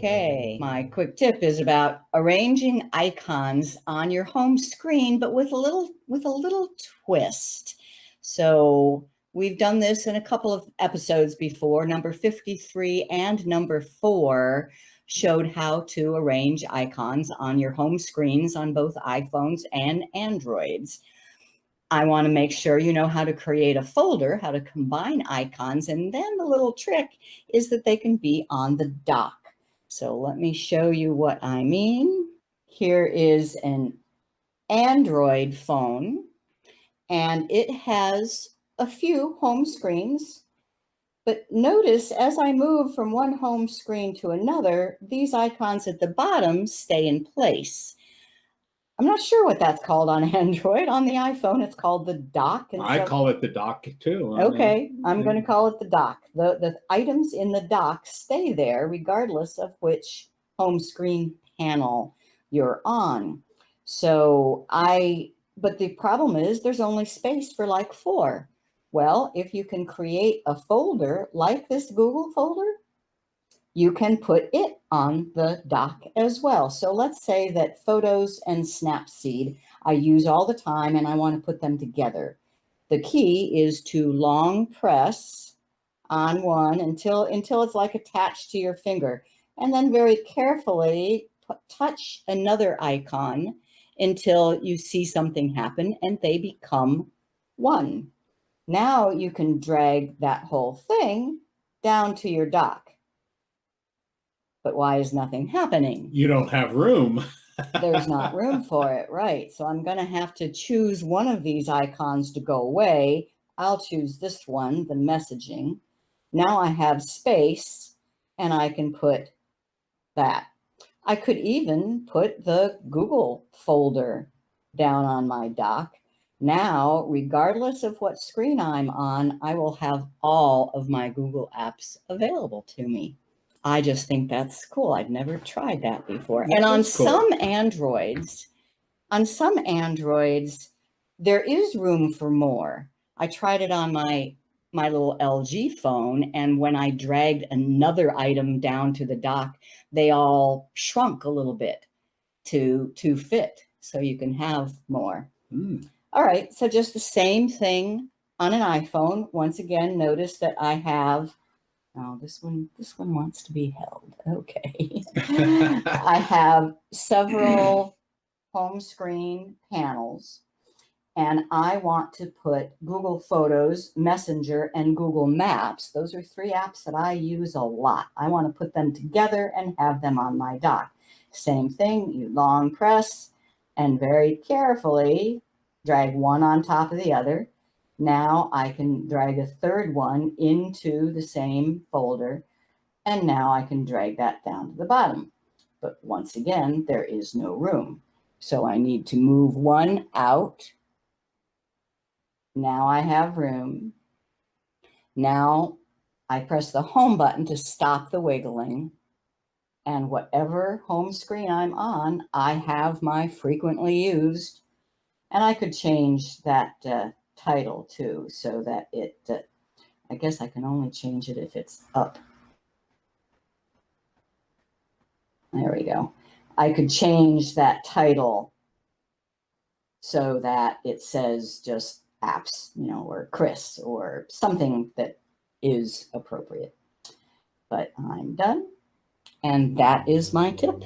Okay, my quick tip is about arranging icons on your home screen, but with a little twist. So we've done this in a couple of episodes before. Number 53 and number 4 showed how to arrange icons on your home screens on both iPhones and Androids. I want to make sure you know how to create a folder, how to combine icons, and then the little trick is that they can be on the dock. So let me show you what I mean. Here is an Android phone, and it has a few home screens. But notice as I move from one home screen to another, these icons at the bottom stay in place. I'm not sure what that's called on Android. On the iPhone, it's called the dock. I call it the dock too. Okay, I'm going to call it the dock. The items in the dock stay there regardless of which home screen panel you're on. But the problem is there's only space for like 4. Well, if you can create a folder like this Google folder, you can put it on the dock as well. So let's say that Photos and Snapseed I use all the time and I want to put them together. The key is to long press on one until it's like attached to your finger, and then very carefully touch another icon until you see something happen and they become one. Now you can drag that whole thing down to your dock. But why is nothing happening? You don't have room. There's not room for it, right? So I'm going to have to choose one of these icons to go away. I'll choose this one, the messaging. Now I have space and I can put that. I could even put the Google folder down on my dock. Now, regardless of what screen I'm on, I will have all of my Google apps available to me. I just think that's cool. I'd never tried that before. And on some Androids, there is room for more. I tried it on my little LG phone, and when I dragged another item down to the dock, they all shrunk a little bit to fit, so you can have more. All right, so just the same thing on an iPhone. Once again, notice that I have this one wants to be held. Okay. I have several home screen panels, and I want to put Google Photos, Messenger, and Google Maps. Those are 3 apps that I use a lot. I want to put them together and have them on my dock. Same thing, you long press and very carefully drag one on top of the other. Now I can drag a third one into the same folder, and now I can drag that down to the bottom. But once again, there is no room. So I need to move one out. Now I have room. Now I press the home button to stop the wiggling. And whatever home screen I'm on, I have my frequently used. And I could change that title too, so that it, I guess I can only change it if it's up. There we go. I could change that title so that it says just apps, or Chris, or something that is appropriate. But I'm done, and that is my tip.